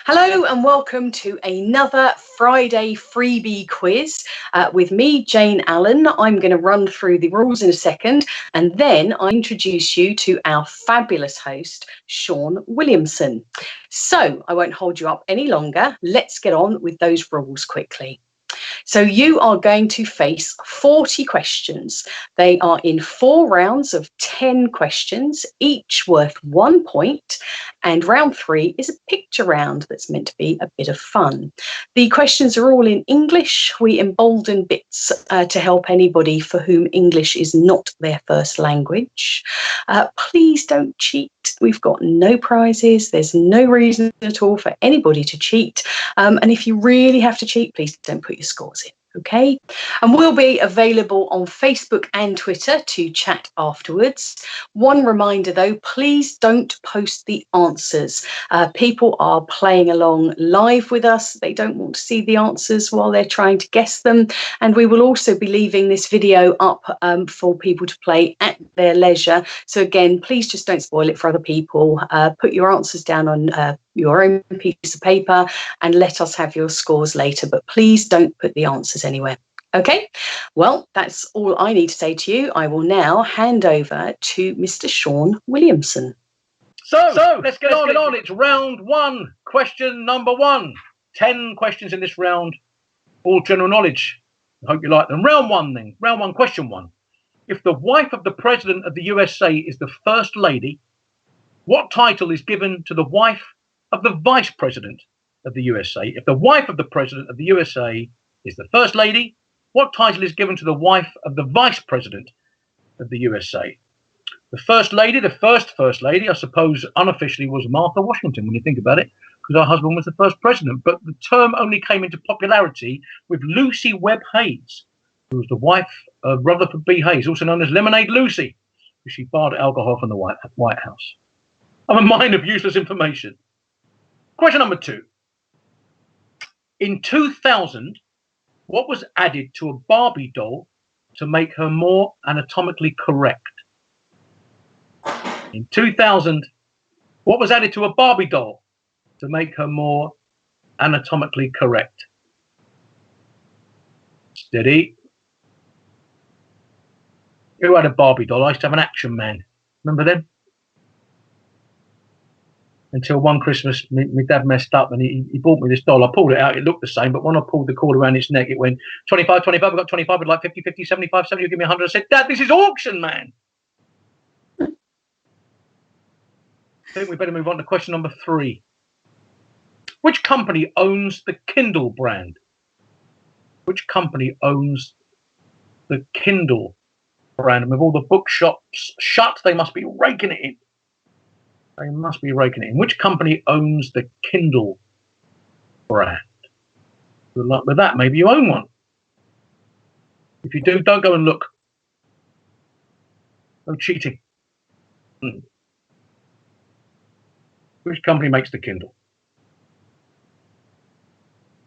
Hello and welcome to another Friday freebie quiz with me, Jane Allen. I'm going to run through the rules in a second and then I introduce you to our fabulous host, Shaun Williamson. So I won't hold you up any longer. Let's get on with those rules quickly. So you are going to face 40 questions. They are in 4 rounds of 10 questions, each worth 1 point. And round 3 is a picture round that's meant to be a bit of fun. The questions are all in English. We embolden bits to help anybody for whom English is not their first language. Please don't cheat. We've got no prizes. There's no reason at all for anybody to cheat. And if you really have to cheat, please don't put your scores in. Okay, and we'll be available on Facebook and Twitter to chat afterwards. One reminder though, please don't post the answers. People are playing along live with us. They don't want to see the answers while they're trying to guess them. And we will also be leaving this video up for people to play at their leisure. So again, please just don't spoil it for other people. Put your answers down on your own piece of paper and let us have your scores later, but please don't put the answers anywhere. Okay, well, that's all I need to say to you. I will now hand over to Mr. Shaun Williamson. So let's get on. It's round 1, question number 1. 10 questions in this round, all general knowledge. I hope you like them. Round 1 then. Round 1, question 1. If the wife of the President of the USA is the First Lady, what title is given to the wife of the Vice President of the USA? If the wife of the President of the USA is the First Lady, what title is given to the wife of the Vice President of the USA? The First Lady, the First Lady, I suppose unofficially was Martha Washington when you think about it, because her husband was the first president. But the term only came into popularity with Lucy Webb Hayes, who was the wife of Rutherford B. Hayes, also known as Lemonade Lucy, because she barred alcohol from the White House. I'm a mine of useless information. Question number 2. In 2000, what was added to a Barbie doll to make her more anatomically correct? In 2000, what was added to a Barbie doll to make her more anatomically correct? Steady. Who had a Barbie doll? I used to have an Action Man. Remember them? Until one Christmas, my dad messed up and he bought me this doll. I pulled it out. It looked the same, but when I pulled the cord around its neck, it went 25, 25. I got 25. I'd like 50, 50, 75, 70. You give me 100. I said, Dad, this is auction, man. I think we better move on to question number 3. Which company owns the Kindle brand? Which company owns the Kindle brand? And with all the bookshops shut, they must be raking it in. They must be raking it in. Which company owns the Kindle brand? Good luck with that. Maybe you own one. If you do, don't go and look. No cheating. Which company makes the Kindle?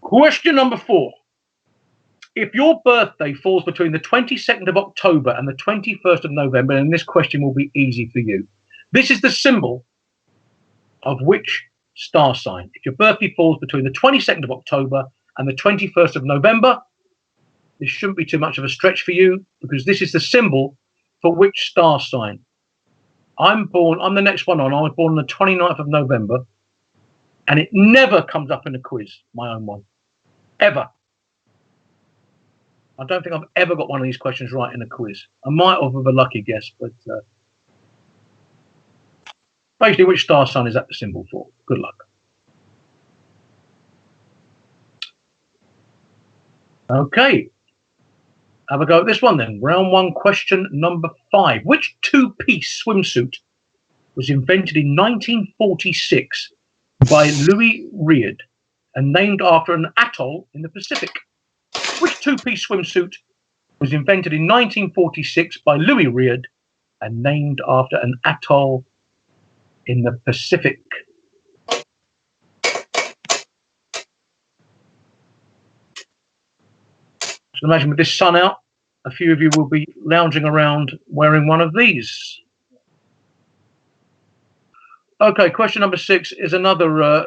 Question number 4. If your birthday falls between the 22nd of October and the 21st of November, then this question will be easy for you. This is the symbol of which star sign? If your birthday falls between the 22nd of October and the 21st of November, this shouldn't be too much of a stretch for you, because this is the symbol for which star sign? I'm the next one on. I was born on the 29th of November, and it never comes up in a quiz, my own one. Ever. I don't think I've ever got one of these questions right in a quiz. I might have with a lucky guess, but basically, which star sign is that the symbol for? Good luck. Okay. Have a go at this one then. Round 1, question number 5. Which 2-piece swimsuit was invented in 1946 by Louis Reard and named after an atoll in the Pacific? Which 2-piece swimsuit was invented in 1946 by Louis Reard and named after an atoll in the Pacific? So imagine with this sun out, a few of you will be lounging around wearing one of these. Okay, question number 6 is another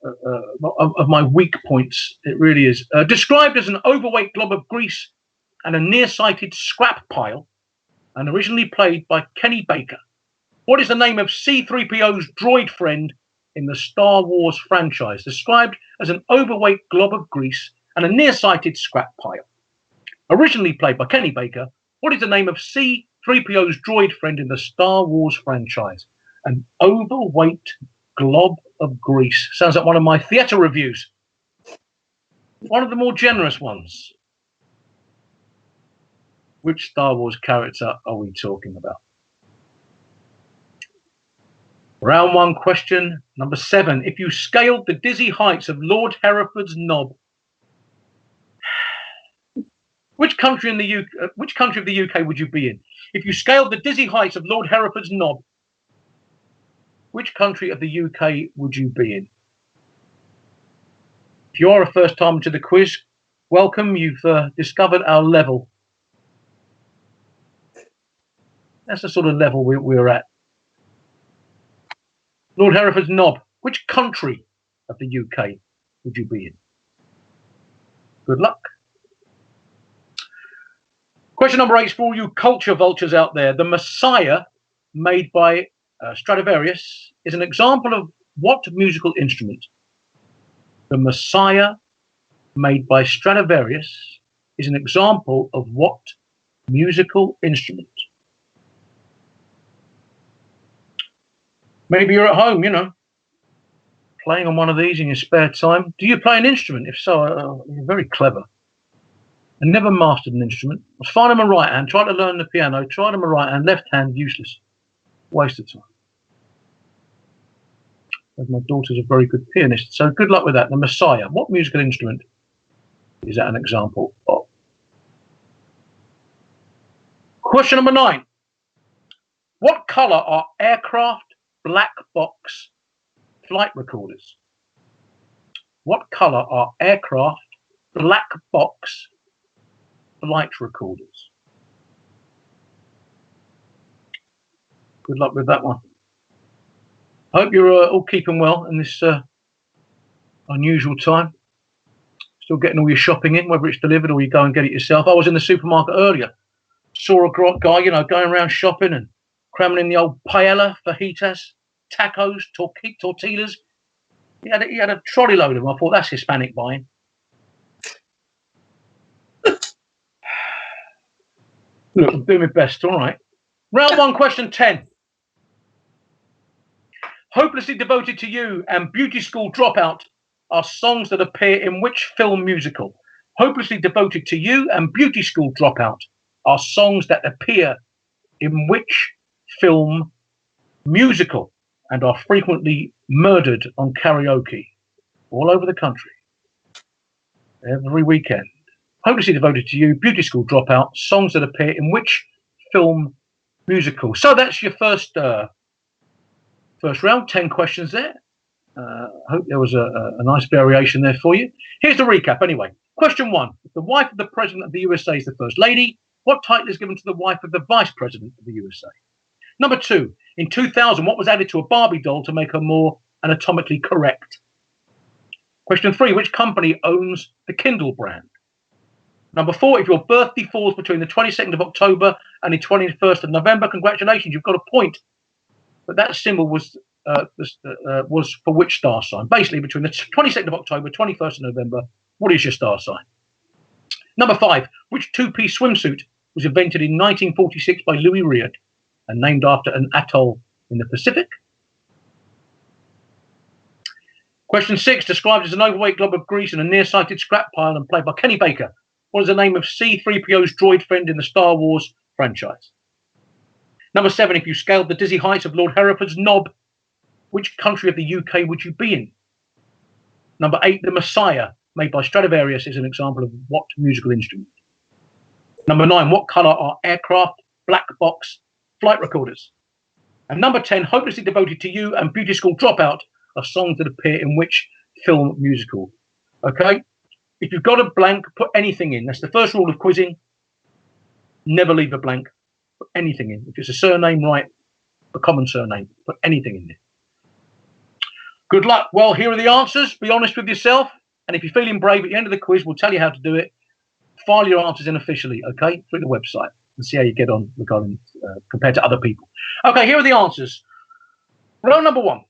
of my weak points. It really is. Described as an overweight glob of grease and a nearsighted scrap pile, and originally played by Kenny Baker. What is the name of C-3PO's droid friend in the Star Wars franchise? Described as an overweight glob of grease and a nearsighted scrap pile, originally played by Kenny Baker. What is the name of C-3PO's droid friend in the Star Wars franchise? An overweight glob of grease. Sounds like one of my theatre reviews. One of the more generous ones. Which Star Wars character are we talking about? Round one, question number 7. If you scaled the dizzy heights of Lord Hereford's Knob, which country of the UK would you be in? If you scaled the dizzy heights of Lord Hereford's Knob, which country of the UK would you be in? If you are a first time to the quiz, welcome. You've discovered our level. That's the sort of level we're at. Lord Hereford's Knob, which country of the UK would you be in? Good luck. Question number 8 is for all you culture vultures out there. The Messiah, made by Stradivarius, is an example of what musical instrument? The Messiah, made by Stradivarius, is an example of what musical instrument? Maybe you're at home, playing on one of these in your spare time. Do you play an instrument? If so, you're very clever. I never mastered an instrument. I was fine on my right hand, tried to learn the piano, tried on my right hand, left hand, useless. Waste of time. But my daughter's a very good pianist, so good luck with that. The Messiah. What musical instrument is that an example of? Question number 9. What colour are aircraft black box flight recorders? What colour are aircraft black box flight recorders? Good luck with that one. I hope you're all keeping well in this unusual time. Still getting all your shopping in, whether it's delivered or you go and get it yourself. I was in the supermarket earlier. Saw a guy, going around shopping and cramming in the old paella, fajitas, tacos, tortillas. He had a trolley load of them. I thought, that's Hispanic buying. Look, I'm doing my best, all right. Round 1, question 10. Hopelessly Devoted to You and Beauty School Dropout are songs that appear in which film musical? Hopelessly Devoted to You and Beauty School Dropout are songs that appear in which film musical and are frequently murdered on karaoke all over the country every weekend? Hopelessly Devoted to You, Beauty School Dropout, songs that appear in which film musical? So that's your first round, 10 questions there. Hope there was a nice variation there for you. Here's the recap anyway. Question 1. If the wife of the President of the USA is the First Lady, what title is given to the wife of the Vice President of the USA? Number 2. In 2000, what was added to a Barbie doll to make her more anatomically correct? Question 3. Which company owns the Kindle brand? Number 4. If your birthday falls between the 22nd of October and the 21st of November, congratulations, you've got a point. But that symbol was for which star sign? Basically, between the 22nd of October, 21st of November, what is your star sign? Number 5. Which two-piece swimsuit was invented in 1946 by Louis Reard and named after an atoll in the Pacific? Question 6. Described as an overweight glob of grease and a nearsighted scrap pile and played by Kenny Baker. What is the name of C-3PO's droid friend in the Star Wars franchise? Number 7. If you scaled the dizzy heights of Lord Hereford's Knob, which country of the UK would you be in? Number 8. The Messiah, made by Stradivarius, is an example of what musical instrument? Number 9. What colour are aircraft black box flight recorders? And number 10. Hopelessly Devoted to You and Beauty School Dropout are songs that appear in which film musical? Okay? If you've got a blank, put anything in. That's the first rule of quizzing. Never leave a blank. Put anything in. If it's a surname, write a common surname. Put anything in there. Good luck. Well, here are the answers. Be honest with yourself. And if you're feeling brave at the end of the quiz, we'll tell you how to do it. File your answers in officially, okay, through the website, and see how you get on regarding compared to other people. Okay, here are the answers. Round number one.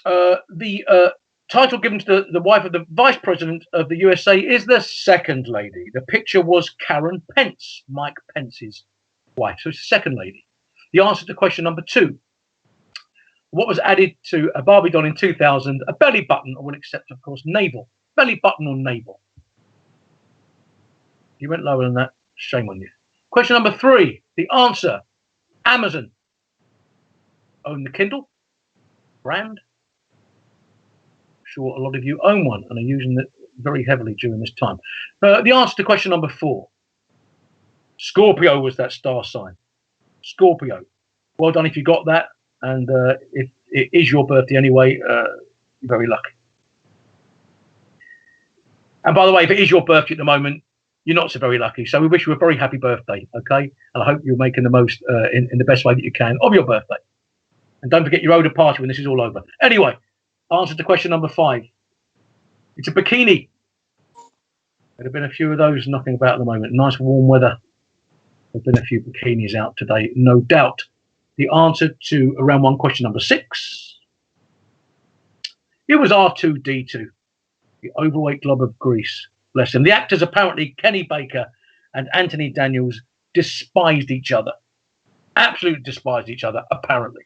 The title given to the wife of the Vice President of the USA is the Second Lady. The picture was Karen Pence, Mike Pence's wife. So it's the Second Lady. The answer to question number two. What was added to a Barbie doll in 2000? A belly button, or we'll accept, of course, navel. Belly button or navel. You went lower than that. Shame on you. Question number three. The answer. Amazon. Own the Kindle. Brand. I'm sure a lot of you own one and are using it very heavily during this time. The answer to question number four. Scorpio was that star sign. Scorpio. Well done if you got that. And if it is your birthday anyway, you're very lucky. And by the way, if it is your birthday at the moment, you're not so very lucky. So we wish you a very happy birthday, okay? And I hope you're making the most in the best way that you can of your birthday. And don't forget your Oda party when this is all over. Anyway, answer to question number five. It's a bikini. There have been a few of those knocking about at the moment. Nice warm weather. There have been a few bikinis out today, no doubt. The answer to round one, question number six. It was R2-D2, the overweight glob of grease. Bless him. The actors, apparently, Kenny Baker and Anthony Daniels, despised each other. Absolutely despised each other, apparently.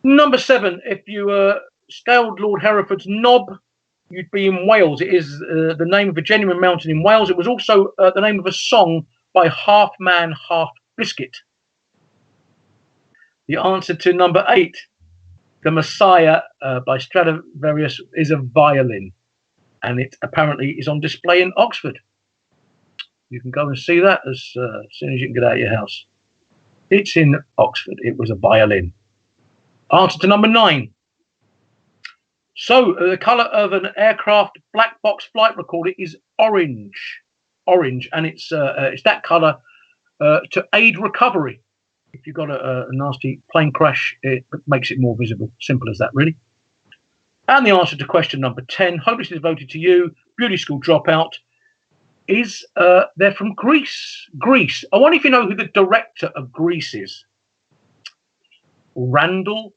Number seven, if you scaled Lord Hereford's knob, you'd be in Wales. It is the name of a genuine mountain in Wales. It was also the name of a song by Half Man, Half Biscuit. The answer to number eight, The Messiah by Stradivarius, is a violin. And it apparently is on display in Oxford. You can go and see that as soon as you can get out of your house. It's in Oxford. It was a violin. Answer to number nine. So the colour of an aircraft black box flight recorder is orange. Orange. And it's that colour to aid recovery. If you've got a nasty plane crash, it makes it more visible. Simple as that, really. And the answer to question number 10, hopelessly devoted to you, beauty school dropout, is they're from Greece. Greece. I wonder if you know who the director of Greece is. Randall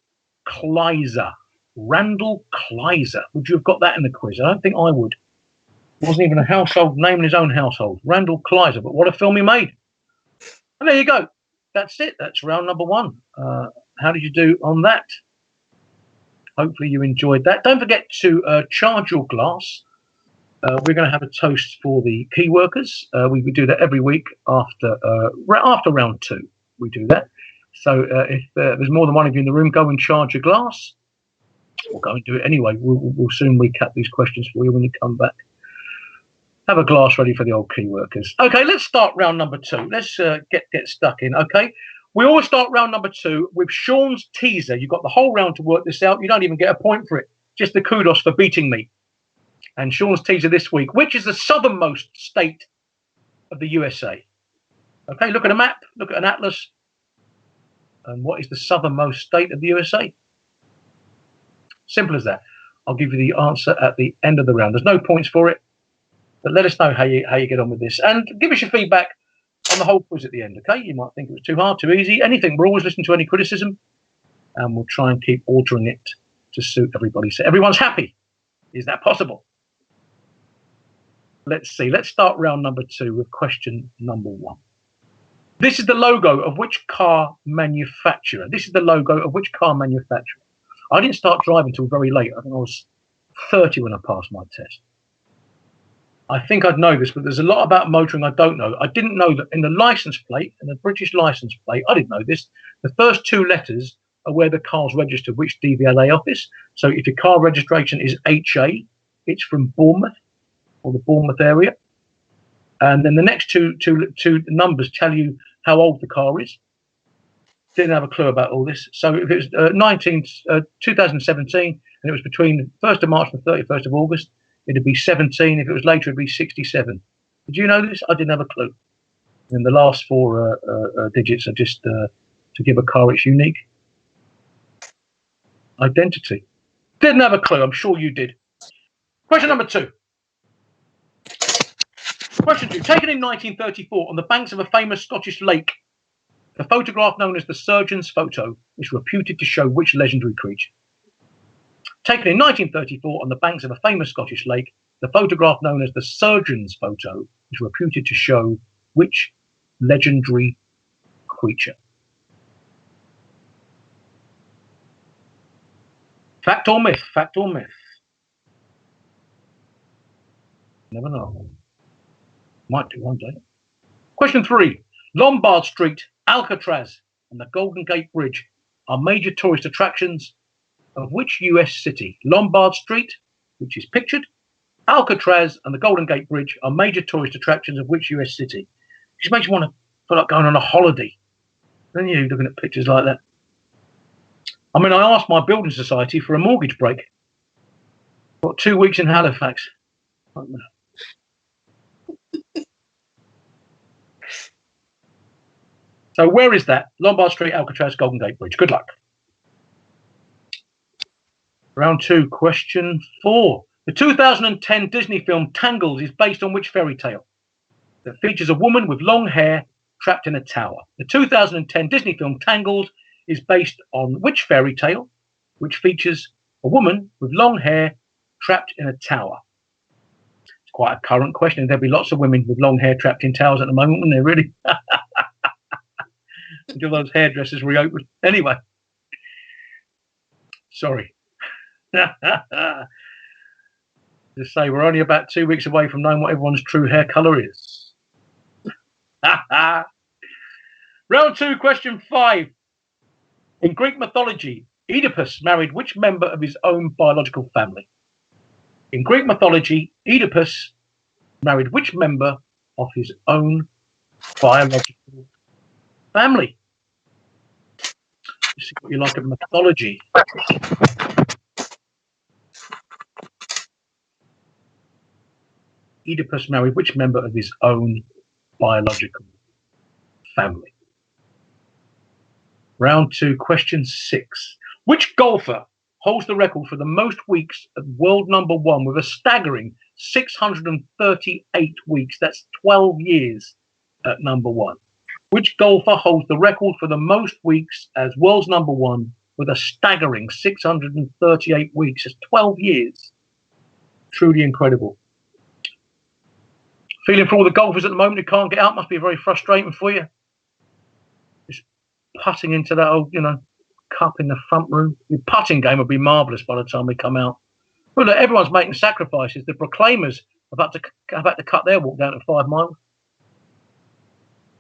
Kleiser. Randall Kleiser. Would you have got that in the quiz? I don't think I would. It wasn't even a household name in his own household. Randall Kleiser. But what a film he made. And there you go. That's it. That's round number one. How did you do on that? Hopefully you enjoyed that. Don't forget to charge your glass. We're going to have a toast for the key workers. We do that every week after round two. We do that. So if there's more than one of you in the room, go and charge your glass. We'll go and do it anyway. We'll soon recap these questions for you when you come back. Have a glass ready for the old key workers. Okay, let's start round number two. Let's get stuck in, okay? We always start round number two with Shaun's teaser. You've got the whole round to work this out. You don't even get a point for it. Just the kudos for beating me. And Shaun's teaser this week, which is the southernmost state of the USA. Okay, look at a map, look at an atlas. And what is the southernmost state of the USA? Simple as that. I'll give you the answer at the end of the round. There's no points for it. But let us know how you get on with this. And give us your feedback on the whole quiz at the end, okay? You might think it was too hard, too easy, anything. We're always listening to any criticism. And we'll try and keep altering it to suit everybody. So everyone's happy. Is that possible? Let's see. Let's start round number two with question number one. This is the logo of which car manufacturer? This is the logo of which car manufacturer? I didn't start driving until very late. I think I was 30 when I passed my test. I think I'd know this, but there's a lot about motoring I don't know. I didn't know that in the license plate, in the British license plate, I didn't know this, the first two letters are where the car's registered, which DVLA office. So if your car registration is HA, it's from Bournemouth or the Bournemouth area. And then the next two numbers tell you how old the car is. Didn't have a clue about all this. So if it was 2017 and it was between 1st of March and 31st of August, it'd be 17. If it was later, it'd be 67. Did you know this? I didn't have a clue. And the last four digits are just to give a car its unique. identity. Didn't have a clue. I'm sure you did. Question number 2. Question 2. Taken in 1934 on the banks of a famous Scottish lake, the photograph known as the surgeon's photo is reputed to show which legendary creature? Taken in 1934 on the banks of a famous Scottish lake, the photograph known as the surgeon's photo is reputed to show which legendary creature? Fact or myth? Fact or myth? Never know. Might do one day. Question 3. Lombard Street, Alcatraz, and the Golden Gate Bridge are major tourist attractions of which US city? Lombard Street, which is pictured, Alcatraz, and the Golden Gate Bridge are major tourist attractions of which US city? It just makes you want to feel like going on a holiday, don't you, looking at pictures like that? I mean, I asked my building society for a mortgage break. Got 2 weeks in Halifax. So where is that? Lombard Street, Alcatraz, Golden Gate Bridge. Good luck. Round 2, question 4. The 2010 Disney film Tangled is based on which fairy tale that features a woman with long hair trapped in a tower? The 2010 Disney film Tangled is based on which fairy tale which features a woman with long hair trapped in a tower? It's quite a current question. There'll be lots of women with long hair trapped in towers at the moment, wouldn't there, really? Until those hairdressers reopen. Anyway. Sorry. Just say we're only about 2 weeks away from knowing what everyone's true hair colour is. Round 2, question 5. In Greek mythology, Oedipus married which member of his own biological family? In Greek mythology, Oedipus married which member of his own biological family? Let's see what you like of mythology. Oedipus married which member of his own biological family? Round 2, question 6. Which golfer holds the record for the most weeks at world number 1 with a staggering 638 weeks? That's 12 years at number 1. Which golfer holds the record for the most weeks as world's number 1 with a staggering 638 weeks? That's 12 years. Truly incredible. Feeling for all the golfers at the moment who can't get out. Must be very frustrating for you. Just putting into that old, cup in the front room. Your putting game would be marvellous by the time we come out. Well, look, everyone's making sacrifices. The Proclaimers have had to cut their walk down to 5 miles.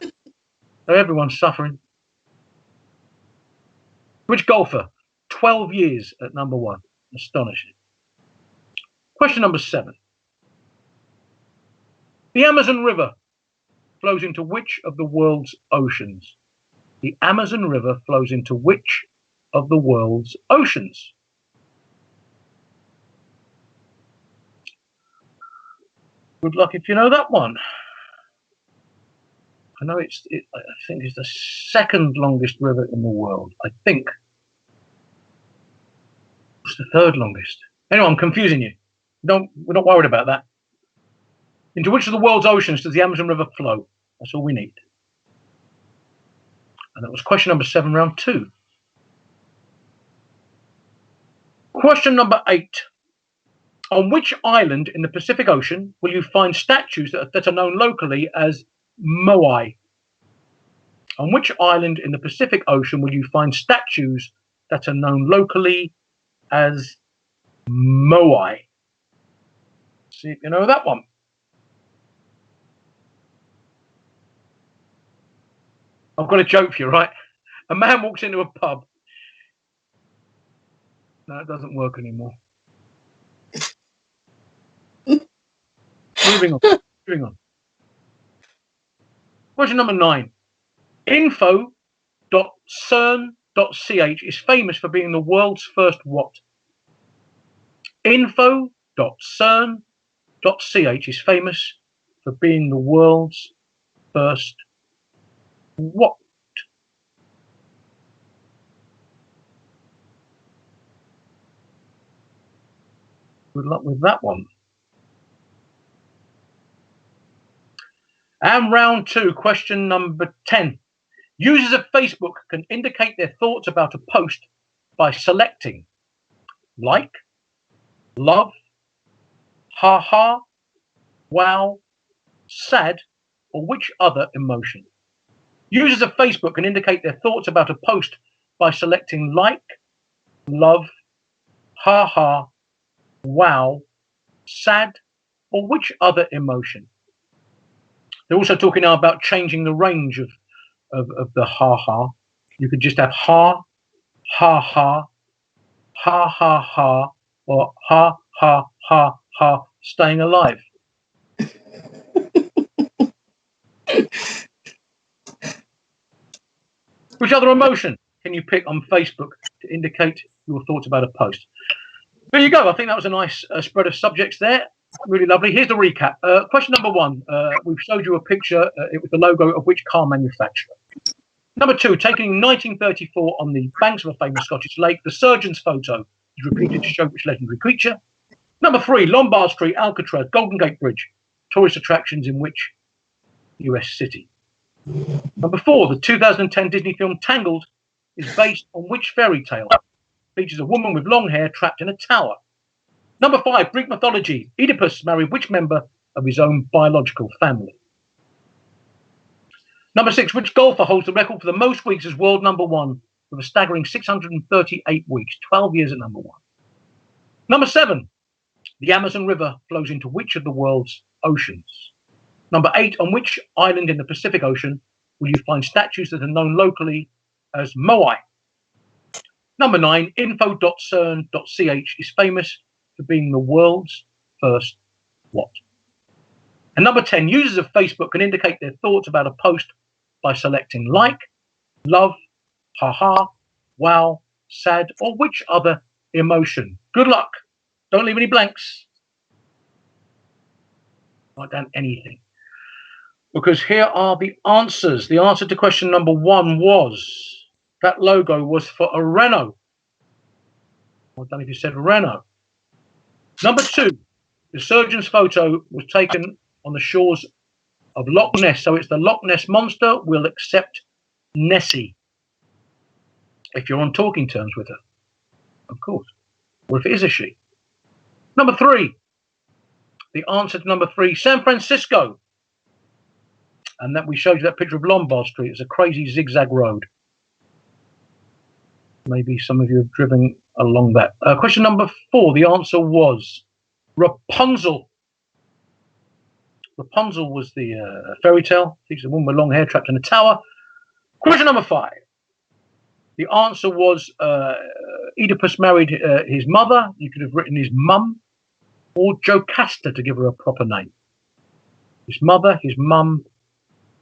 So everyone's suffering. Which golfer? 12 years at number 1. Astonishing. Question number 7. The Amazon River flows into which of the world's oceans? The Amazon River flows into which of the world's oceans? Good luck if you know that one. I know I think it's the second longest river in the world. I think it's the third longest. Anyway, I'm confusing you. We're not worried about that. Into which of the world's oceans does the Amazon River flow? That's all we need. And that was question number 7, round 2. Question number 8. On which island in the Pacific Ocean will you find statues that are known locally as moai? On which island in the Pacific Ocean will you find statues that are known locally as moai? See if you know that one. I've got a joke for you, right? A man walks into a pub. No, it doesn't work anymore. Moving on. Question number 9. Info.cern.ch is famous for being the world's first what? Info.cern.ch is famous for being the world's first what? Good luck with that one. And round 2, question number 10. Users of Facebook can indicate their thoughts about a post by selecting like, love, ha, wow, sad, or which other emotion. Users of Facebook can indicate their thoughts about a post by selecting like, love, ha, wow, sad, or which other emotion. They're also talking now about changing the range of the ha. You could just have ha, or ha, staying alive. Which other emotion can you pick on Facebook to indicate your thoughts about a post? There you go. I think that was a nice spread of subjects there. Really lovely. Here's the recap. Question number 1. We've showed you a picture. It was the logo of which car manufacturer? Number 2, taken in 1934 on the banks of a famous Scottish lake, the surgeon's photo is repeated to show which legendary creature. Number 3, Lombard Street, Alcatraz, Golden Gate Bridge, tourist attractions in which US city? Number 4, the 2010 Disney film Tangled is based on which fairy tale? Features a woman with long hair trapped in a tower. Number 5, Greek mythology, Oedipus married which member of his own biological family? Number 6, which golfer holds the record for the most weeks as world number 1 with a staggering 638 weeks, 12 years at number 1? Number 7, the Amazon River flows into which of the world's oceans? Number 8, on which island in the Pacific Ocean will you find statues that are known locally as moai? Number 9, info.cern.ch is famous for being the world's first what? And number 10, users of Facebook can indicate their thoughts about a post by selecting like, love, ha, wow, sad, or which other emotion. Good luck. Don't leave any blanks. Write down anything. Because here are the answers. The answer to question number 1 was that logo was for a Renault. I don't know if you said Renault. Number 2, the surgeon's photo was taken on the shores of Loch Ness. So it's the Loch Ness Monster will accept Nessie. If you're on talking terms with her, of course. Or if it is a she. Number 3, the answer to number 3, San Francisco. And that we showed you that picture of Lombard Street. It's a crazy zigzag road. Maybe some of you have driven along that. Question number 4, the answer was Rapunzel. Rapunzel was the fairy tale. Features a woman with long hair trapped in a tower. Question number 5. The answer was Oedipus married his mother. You could have written his mum or Jocasta to give her a proper name. His mother, his mum,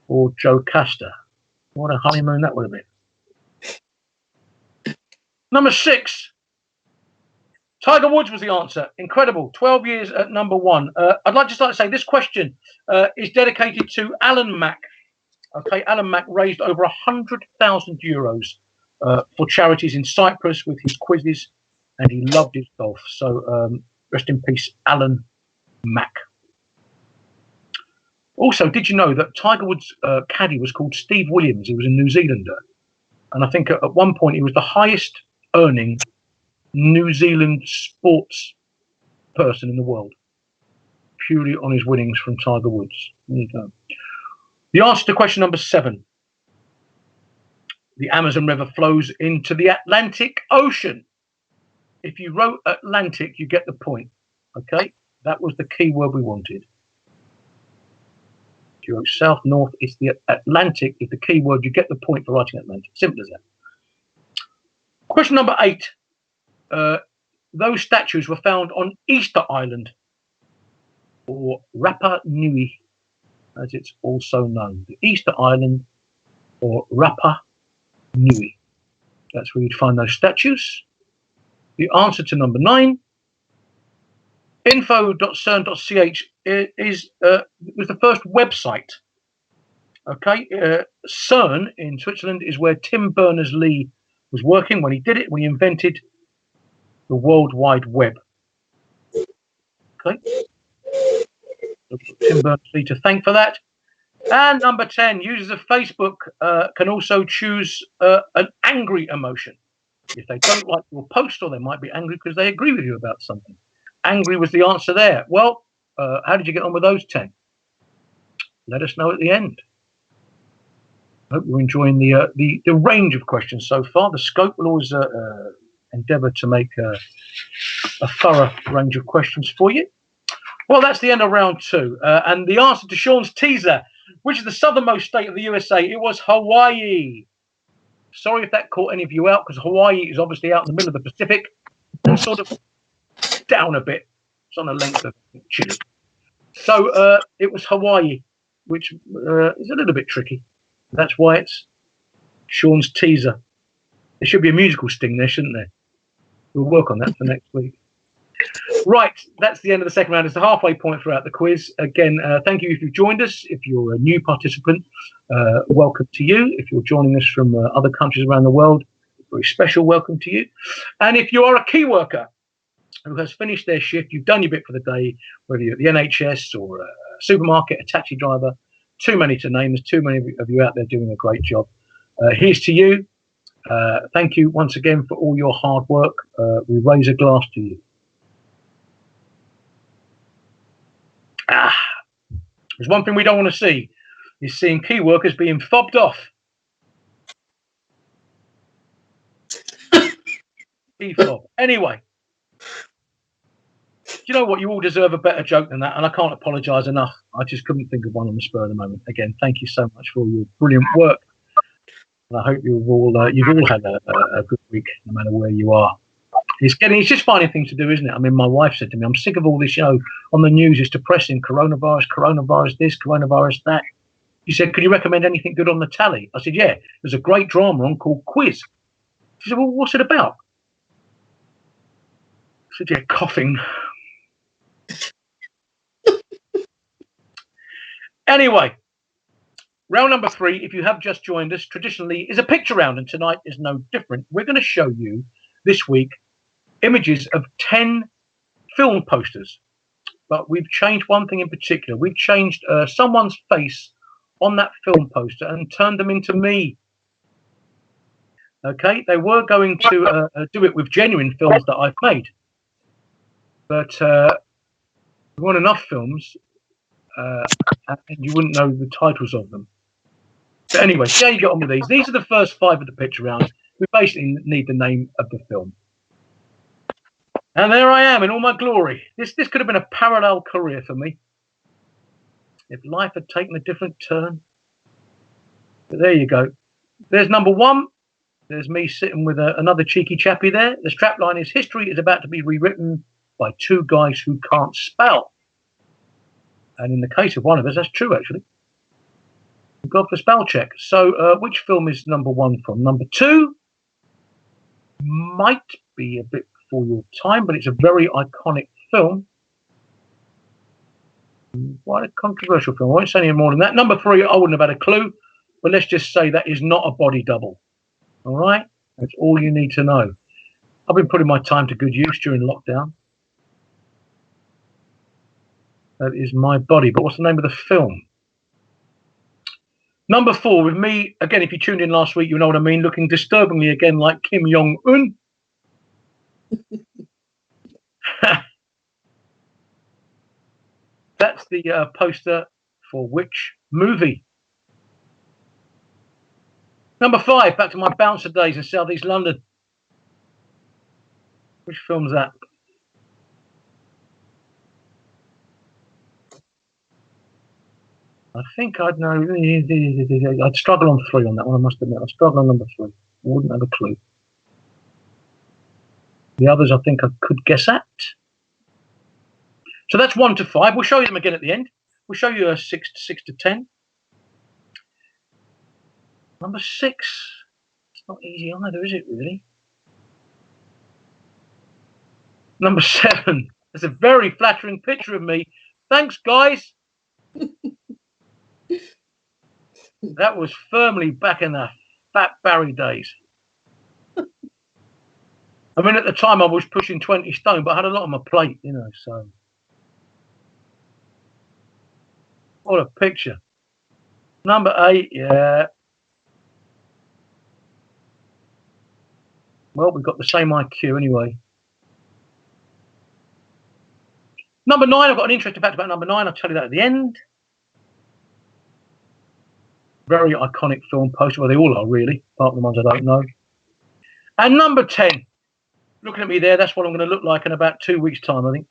or Jocasta. What a honeymoon that would have been. Number 6. Tiger Woods was the answer. Incredible. 12 years at number 1. I'd like to say this question is dedicated to Alan Mack. Okay, Alan Mack raised over 100,000 euros for charities in Cyprus with his quizzes, and he loved his golf. So rest in peace, Alan Mack. Also, did you know that Tiger Woods' caddy was called Steve Williams? He was a New Zealander. And I think at one point he was the highest earning New Zealand sports person in the world, purely on his winnings from Tiger Woods. There you go. The answer to question number 7. The Amazon River flows into the Atlantic Ocean. If you wrote Atlantic, you get the point. Okay? That was the key word we wanted. If you wrote south, north, it's the Atlantic is the key word. You get the point for writing Atlantic. Simple as that. Question number 8. Those statues were found on Easter Island, or Rapa Nui, as it's also known. The Easter Island, or Rapa Nui. That's where you'd find those statues. The answer to number 9. Info.cern.ch was the first website. Okay, CERN in Switzerland is where Tim Berners-Lee was working when he did it, when he invented the World Wide Web. Okay. Tim Berners-Lee to thank for that. And number 10, users of Facebook can also choose an angry emotion. If they don't like your post, or they might be angry because they agree with you about something. Angry was the answer there. Well, how did you get on with those 10? Let us know at the end. I hope you're enjoying the range of questions so far. The scope will always endeavour to make a thorough range of questions for you. Well, that's the end of round 2. And the answer to Shaun's teaser, which is the southernmost state of the USA, it was Hawaii. Sorry if that caught any of you out, because Hawaii is obviously out in the middle of the Pacific and sort of down a bit. It's on the length of Chile. So it was Hawaii, which is a little bit tricky. That's why it's Shaun's teaser. There should be a musical sting there, shouldn't there? We'll work on that for next week. Right, that's the end of the second round. It's the halfway point throughout the quiz. Again, thank you if you've joined us. If you're a new participant, welcome to you. If you're joining us from other countries around the world, very special welcome to you. And if you are a key worker who has finished their shift, you've done your bit for the day, whether you're at the NHS or a supermarket, a taxi driver, too many to name. There's too many of you out there doing a great job. Here's to you. Thank you once again for all your hard work. We raise a glass to you. There's one thing we don't want to see, is seeing key workers being fobbed off. Anyway, you know what? You all deserve a better joke than that, and I can't apologise enough. I just couldn't think of one on the spur of the moment. Again, thank you so much for all your brilliant work. And I hope you've all had a good week, no matter where you are. It's just finding things to do, isn't it? I mean, my wife said to me, I'm sick of all this, on the news. It's depressing. Coronavirus this, coronavirus that. She said, could you recommend anything good on the tally? I said, yeah, there's a great drama on called Quiz. She said, well, what's it about? I said, yeah, coughing. Anyway, round number 3, if you have just joined us, traditionally is a picture round, and tonight is no different. We're going to show you this week images of 10 film posters, but we've changed one thing in particular. We've changed someone's face on that film poster and turned them into me. Okay, they were going to do it with genuine films that I've made, but we want enough films and you wouldn't know the titles of them. But anyway, see how you get on with these. These are the first 5 of the picture round. We basically need the name of the film. And there I am in all my glory. This could have been a parallel career for me if life had taken a different turn. But there you go. There's number 1. There's me sitting with another cheeky chappy there. The strapline is history is about to be rewritten by 2 guys who can't spell. And in the case of one of us, that's true, actually. We've gone for spell check. So which film is number 1 from? Number 2 might be a bit before your time, but it's a very iconic film. Quite a controversial film. I won't say any more than that. Number 3, I wouldn't have had a clue, but let's just say that is not a body double. All right? That's all you need to know. I've been putting my time to good use during lockdown. That is my body. But what's the name of the film? Number 4, with me, again, if you tuned in last week, you know what I mean, looking disturbingly again like Kim Jong-un. That's the poster for which movie? Number 5, back to my bouncer days in South East London. Which film's that? I think I'd know. I'd struggle on 3 on that one, I must admit. I'd struggle on number 3. I wouldn't have a clue. The others I think I could guess at. So that's 1 to 5. We'll show you them again at the end. We'll show you a 6 to 10. Number 6. It's not easy either, is it, really? Number 7. That's a very flattering picture of me. Thanks, guys. That was firmly back in the Fat Barry days. I mean, at the time I was pushing 20 stone, but I had a lot on my plate, so. What a picture. Number 8, yeah. Well, we've got the same IQ anyway. Number 9, I've got an interesting fact about number 9. I'll tell you that at the end. Very iconic film poster. Well, they all are, really, apart from the ones I don't know. And number 10. Looking at me there, that's what I'm going to look like in about 2 weeks' time, I think.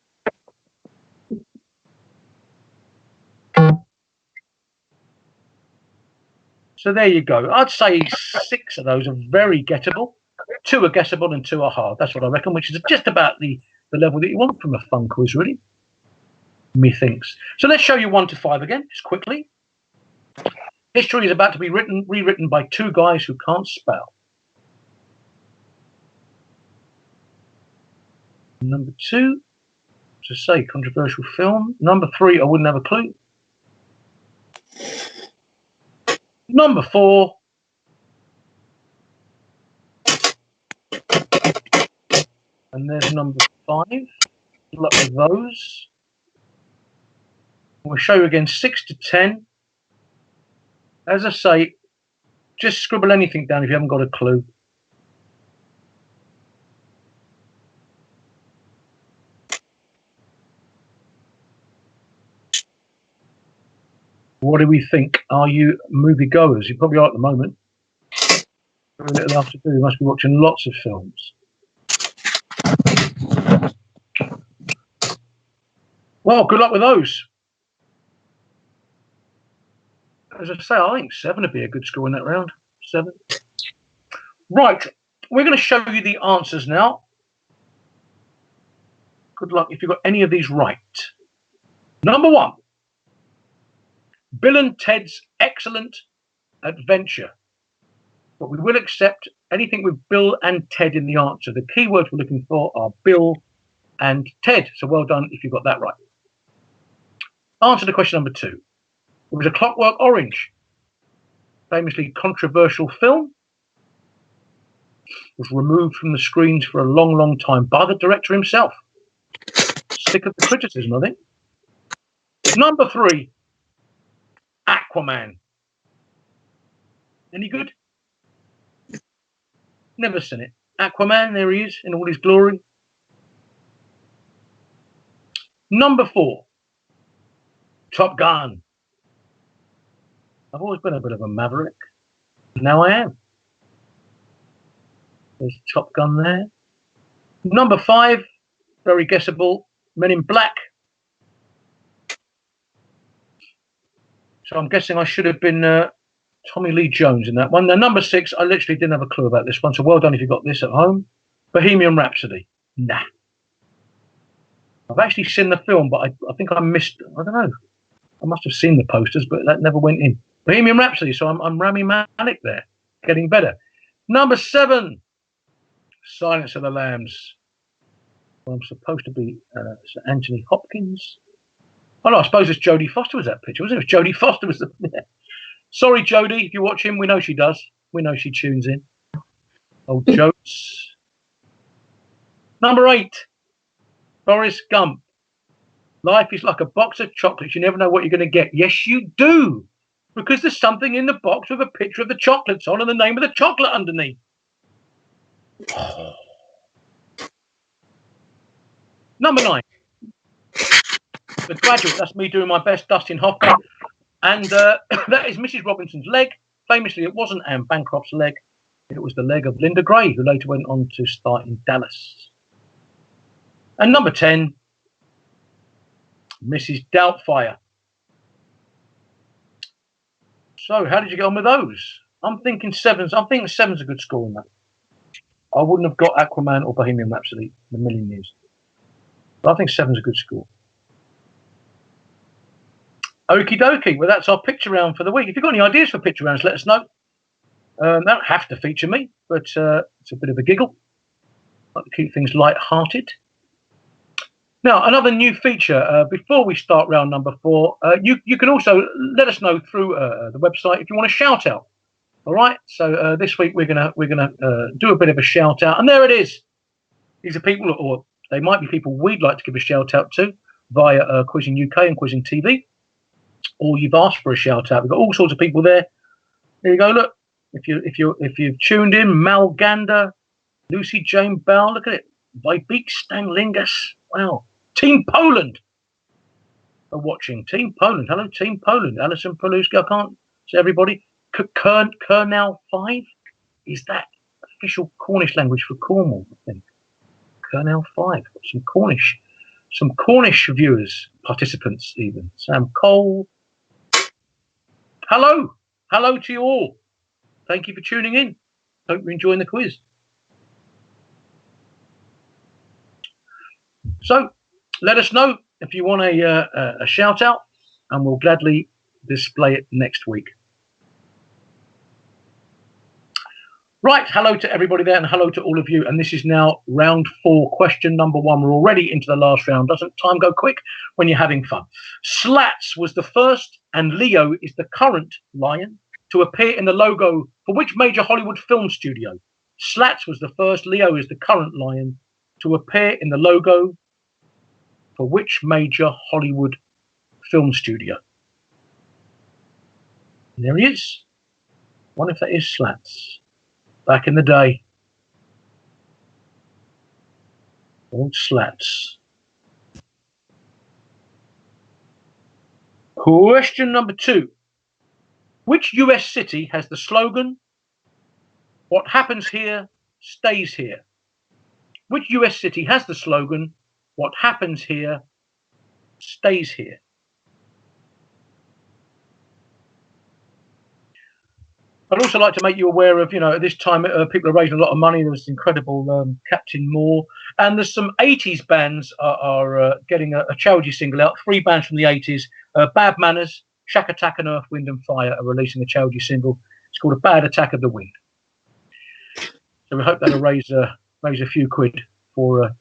So there you go. I'd say 6 of those are very gettable. 2 are guessable and 2 are hard. That's what I reckon, which is just about the level that you want from a fun quiz, really. Methinks. So let's show you 1 to 5 again, just quickly. History is about to be rewritten by 2 guys who can't spell. Number 2, to say, controversial film. Number 3, I wouldn't have a clue. Number 4, and there's number 5. Good luck with those. We'll show you again 6 to 10. As I say, just scribble anything down if you haven't got a clue. What do we think? Are you movie goers? You probably are at the moment. Very little else to do. You must be watching lots of films. Well, good luck with those. As I say, I think 7 would be a good score in that round. 7. Right, we're going to show you the answers now. Good luck if you've got any of these right. Number 1. Bill and Ted's Excellent Adventure. But we will accept anything with Bill and Ted in the answer. The keywords we're looking for are Bill and Ted. So well done if you got that right. Answer to question number 2. It was A Clockwork Orange. Famously controversial film. Was removed from the screens for a long, long time by the director himself. Sick of the criticism, I think. Number 3. Aquaman. Any good? Never seen it. Aquaman, there he is in all his glory. Number 4. Top Gun. I've always been a bit of a maverick. Now I am. There's Top Gun there. Number 5. Very guessable. Men in Black. So I'm guessing I should have been Tommy Lee Jones in that one. Now, number 6, I literally didn't have a clue about this one. So well done if you got this at home. Bohemian Rhapsody. Nah. I've actually seen the film, but I think I missed. I don't know. I must have seen the posters, but that never went in. Bohemian Rhapsody. So I'm Rami Malek there. Getting better. Number 7. Silence of the Lambs. Well, I'm supposed to be Sir Anthony Hopkins. Oh no, I suppose it's Jodie Foster was that picture, wasn't it? It was Jodie Foster was the. Yeah. Sorry, Jodie, if you watch him, we know she does. We know she tunes in. Old jokes. Number 8. Forrest Gump. Life is like a box of chocolates. You never know what you're going to get. Yes, you do. Because there's something in the box with a picture of the chocolates on and the name of the chocolate underneath. Number 9. The Graduate. That's me doing my best, Dustin Hoffman. And that is Mrs. Robinson's leg. Famously, it wasn't Anne Bancroft's leg. It was the leg of Linda Gray, who later went on to star in Dallas. And number 10, Mrs. Doubtfire. So how did you get on with those? I'm thinking 7's. I'm thinking 7's a good score in that. I wouldn't have got Aquaman or Bohemian Rhapsody in a million years. But I think 7's a good score. Okie dokie. Well, that's our picture round for the week. If you've got any ideas for picture rounds, let us know. They don't have to feature me, but it's a bit of a giggle. I like to keep things light-hearted. Now, another new feature. Before we start round number 4, you can also let us know through the website if you want a shout out. All right. So this week we're gonna do a bit of a shout out, and there it is. These are people, or they might be people we'd like to give a shout out to via Quizzing UK and Quizzing TV. or you've asked for a shout out. We've got all sorts of people there. There you go. Look, if you've tuned in, Mal Gander, Lucy Jane Bell. Look at it. Vibeke Stanglingas. Wow. Team Poland are watching. Team Poland. Hello, Team Poland. Alison Paluski. I can't say everybody. Kernel 5. Is that official Cornish language for Cornwall? I think. Kernel 5. Some Cornish viewers, participants even. Sam Cole. Hello to you all. Thank you for tuning in. Hope you're enjoying the quiz. So let us know if you want a shout out, and we'll gladly display it next week. Right, hello to everybody there, and hello to all of you. And this is now round 4, question number 1. We're already into the last round. Doesn't time go quick when you're having fun? Slats was the first, and Leo is the current lion to appear in the logo for which major Hollywood film studio? Slats was the first, Leo is the current lion to appear in the logo for which major Hollywood film studio? And there he is. I wonder if that is Slats. Back in the day. Old Slats. Question number 2. Which US city has the slogan, "What happens here stays here"? Which US city has the slogan, "What happens here stays here"? I'd also like to make you aware of, at this time, people are raising a lot of money. There's incredible Captain Moore. And there's some 80s bands are getting a charity single out. 3 bands from the 80s. Bad Manners, Shack Attack, and Earth, Wind and Fire are releasing a charity single. It's called A Bad Attack of the Wind. So we hope that'll raise a few quid for a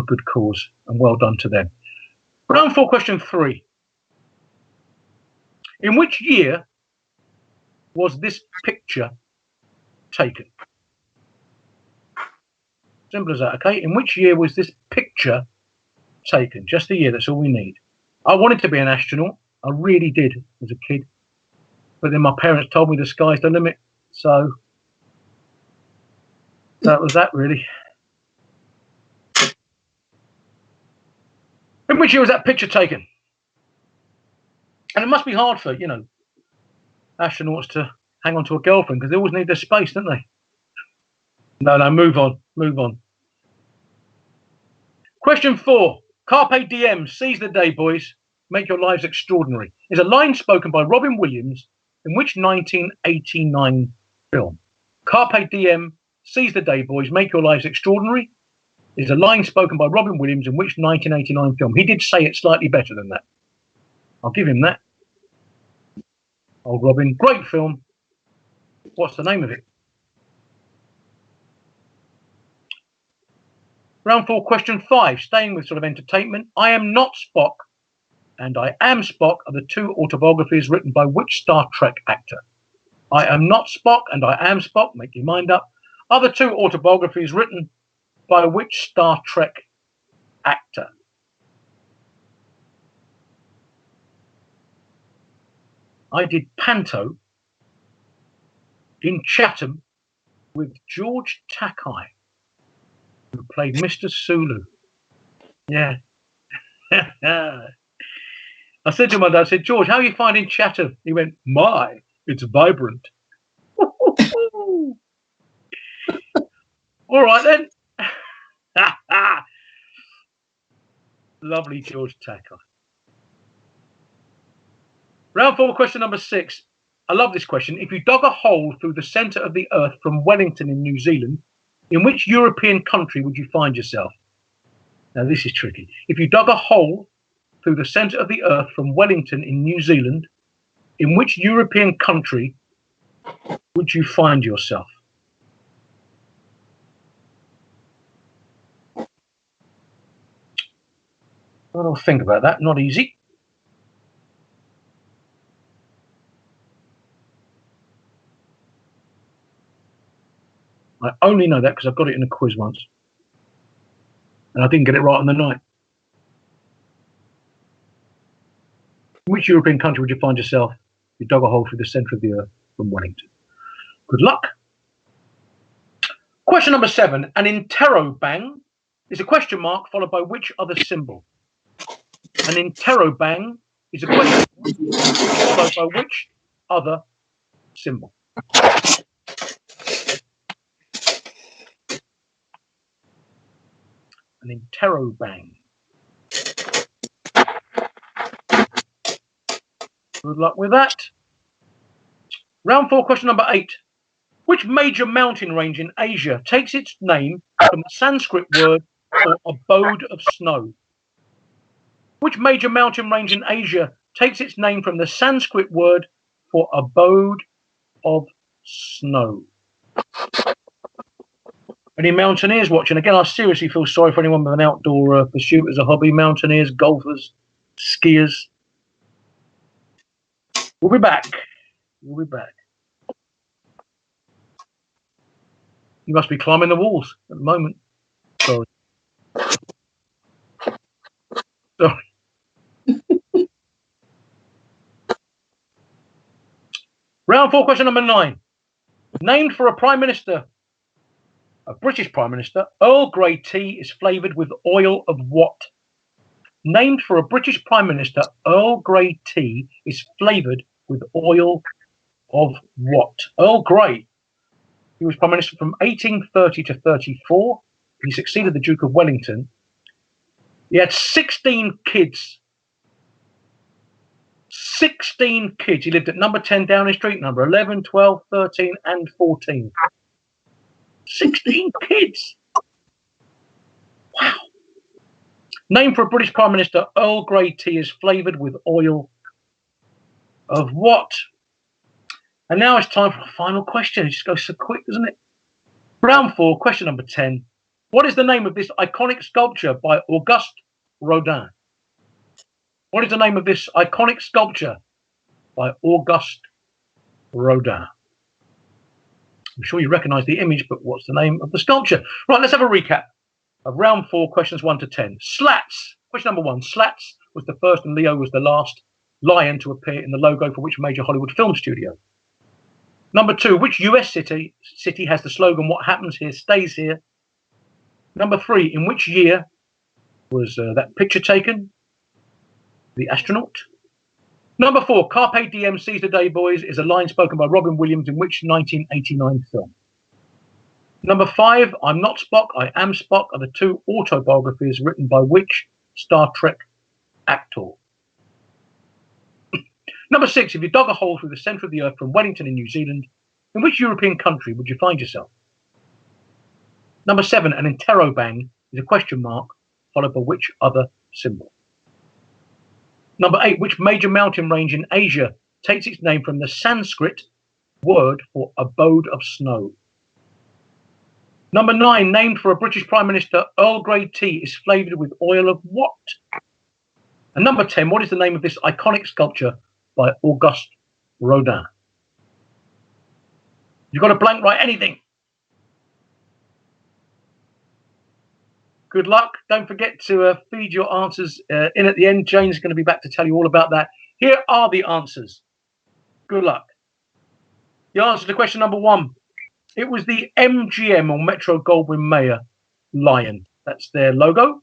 good cause. And well done to them. Round 4, question 3. In which year was this picture taken? Simple as that, okay? In which year was this picture taken? Just the year, that's all we need. I wanted to be an astronaut. I really did as a kid. But then my parents told me the sky's the limit. So that was that, really. In which year was that picture taken? And it must be hard for, astronauts to hang on to a girlfriend, because they always need their space, don't they? No, move on. Question 4. Carpe diem, seize the day, boys. Make your lives extraordinary. Is a line spoken by Robin Williams in which 1989 film? Carpe diem, seize the day, boys. Make your lives extraordinary. Is a line spoken by Robin Williams in which 1989 film? He did say it slightly better than that. I'll give him that. Old Robin, great film. What's the name of it? Round 4, question 5. Staying with sort of entertainment. I Am Not Spock and I Am Spock are the 2 autobiographies written by which Star Trek actor? I Am Not Spock and I Am Spock, make your mind up, are the 2 autobiographies written by which Star Trek actor? I did Panto in Chatham with George Takei, who played Mr. Sulu. Yeah. I said to my dad, I said, George, how are you finding Chatham? He went, it's vibrant. All right then. Lovely George Takei. Round 4, question number 6. I love this question. If you dug a hole through the centre of the earth from Wellington in New Zealand, in which European country would you find yourself? Now, this is tricky. If you dug a hole through the centre of the earth from Wellington in New Zealand, in which European country would you find yourself? I'll think about that. Not easy. I only know that because I've got it in a quiz once. And I didn't get it right on the night. In which European country would you find yourself if you dug a hole through the centre of the earth from Wellington? Good luck. Question number 7. An interrobang is a question mark followed by which other symbol? An interrobang is a question mark followed by which other symbol? An interrobang. Good luck with that. Round 4, question number 8. Which major mountain range in Asia takes its name from the Sanskrit word for abode of snow? Which major mountain range in Asia takes its name from the Sanskrit word for abode of snow? Any mountaineers watching? Again, I seriously feel sorry for anyone with an outdoor pursuit as a hobby. Mountaineers, golfers, skiers. We'll be back. We'll be back. You must be climbing the walls at the moment. Sorry. Sorry. Round 4, question number 9. Named for a Prime Minister, a British Prime Minister, Earl Grey tea is flavoured with oil of what? Named for a British Prime Minister, Earl Grey tea is flavoured with oil of what? Earl Grey. He was Prime Minister from 1830 to 34. He succeeded the Duke of Wellington. He had 16 kids. 16 kids. He lived at number 10 Downing Street, number 11, 12, 13, and 14. 16 kids. Wow. Name for a British Prime Minister, Earl Grey tea is flavoured with oil of what? And now it's time for a final question. It just goes so quick, doesn't it? Round 4, question number 10. What is the name of this iconic sculpture by Auguste Rodin? What is the name of this iconic sculpture by Auguste Rodin? I'm sure you recognise the image, but what's the name of the sculpture? Right, let's have a recap of round 4, questions 1 to 10. Slats. Question number 1. Slats was the first and Leo was the last lion to appear in the logo for which major Hollywood film studio? Number 2. Which US city has the slogan, "What happens here stays here"? Number 3. In which year was that picture taken? The astronaut. Number 4, Carpe Diem, seize the day, boys, is a line spoken by Robin Williams in which 1989 film? Number 5, I'm not Spock, I am Spock are the 2 autobiographies written by which Star Trek actor? Number 6, if you dug a hole through the centre of the earth from Wellington in New Zealand, in which European country would you find yourself? Number 7, an interrobang is a question mark followed by which other symbol? Number 8, which major mountain range in Asia takes its name from the Sanskrit word for abode of snow? Number 9, named for a British Prime Minister, Earl Grey tea is flavoured with oil of what? And number 10, what is the name of this iconic sculpture by Auguste Rodin? You've got to blank write anything. Good luck. Don't forget to feed your answers in at the end. Jane's going to be back to tell you all about that. Here are the answers. Good luck. The answer to question number 1. It was the MGM, or Metro Goldwyn Mayer lion. That's their logo.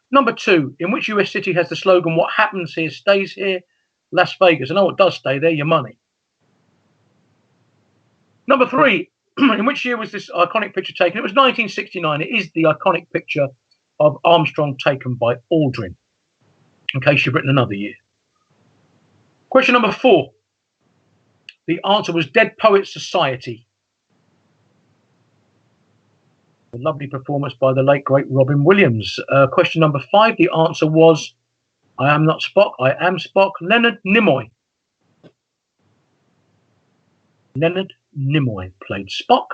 Number 2. In which US city has the slogan, "What happens here stays here"? Las Vegas. I know what does stay there, your money. Number 3. In which year was this iconic picture taken? It was 1969. It is the iconic picture of Armstrong taken by Aldrin, in case you've written another year. Question number 4. The answer was Dead Poets Society. A lovely performance by the late, great Robin Williams. Question number 5. The answer was I am not Spock, I am Spock. Leonard Nimoy. Leonard Nimoy played Spock.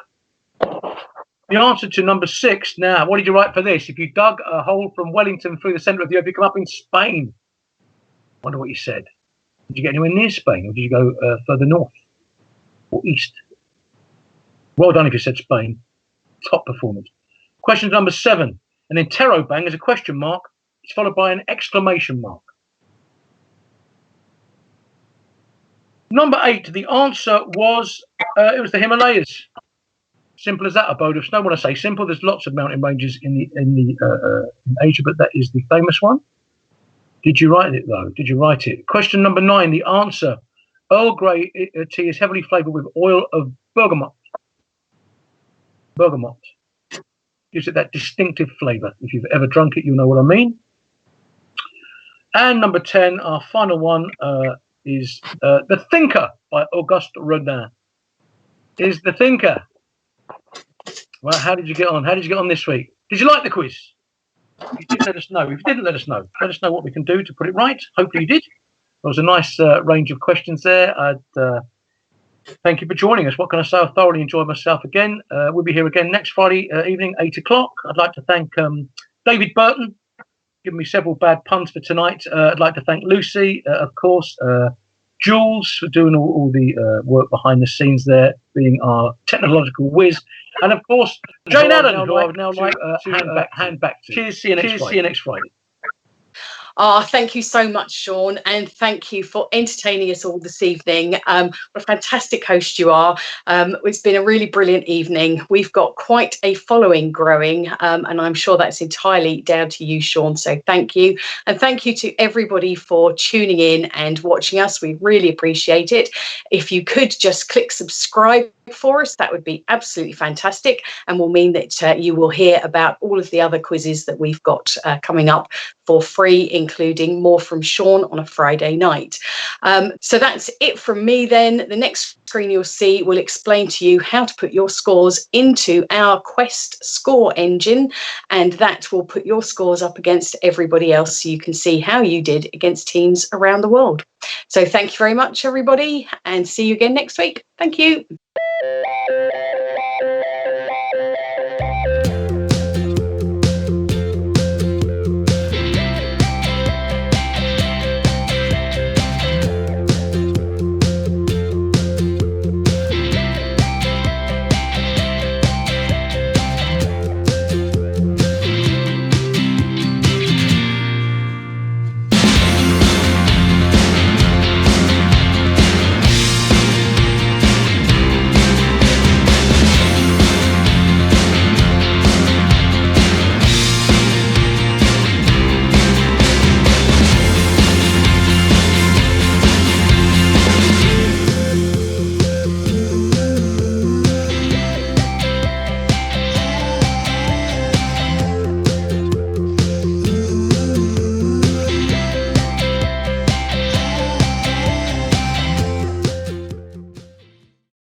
The answer to number 6. Now, what did you write for this? If you dug a hole from Wellington through the centre of the earth, you come up in Spain. Wonder what you said. Did you get anywhere near Spain, or did you go further north or east? Well done if you said Spain. Top performance. Question number 7. An interrobang is a question mark. It's followed by an exclamation mark. Number 8, the answer was it was the Himalayas. Simple as that. Abode of snow. When I say simple, there's lots of mountain ranges in Asia, but that is the famous one. Did you write it though? Did you write it? Question number 9, the answer: Earl Grey tea is heavily flavored with oil of bergamot. Bergamot gives it that distinctive flavor. If you've ever drunk it, you'll know what I mean. And number 10, our final one, is The Thinker by Auguste Rodin. Is The Thinker. Well, how did you get on? How did you get on this week? Did you like the quiz? If you did, let us know. If you didn't, let us know. Let us know what we can do to put it right. Hopefully you did. There was a nice range of questions there. Thank you for joining us. What can I say? I thoroughly enjoyed myself again. We'll be here again next Friday evening, 8 o'clock. I'd like to thank David Burton, giving me several bad puns for tonight. I'd like to thank Lucy, of course, Jules for doing all the work behind the scenes there, being our technological whiz, and of course Jane Allen, who I would now like to hand back to. Cheers, see you next Friday. Thank you so much, Shaun, and thank you for entertaining us all this evening. What a fantastic host you are. It's been a really brilliant evening. We've got quite a following growing, and I'm sure that's entirely down to you, Shaun, so thank you. And thank you to everybody for tuning in and watching us. We really appreciate it. If you could just click subscribe for us, that would be absolutely fantastic, and will mean that you will hear about all of the other quizzes that we've got coming up for free, including more from Shaun on a Friday night. So that's it from me then. The next screen you'll see will explain to you how to put your scores into our Quest score engine, and that will put your scores up against everybody else so you can see how you did against teams around the world. So thank you very much, everybody, and see you again next week. Thank you.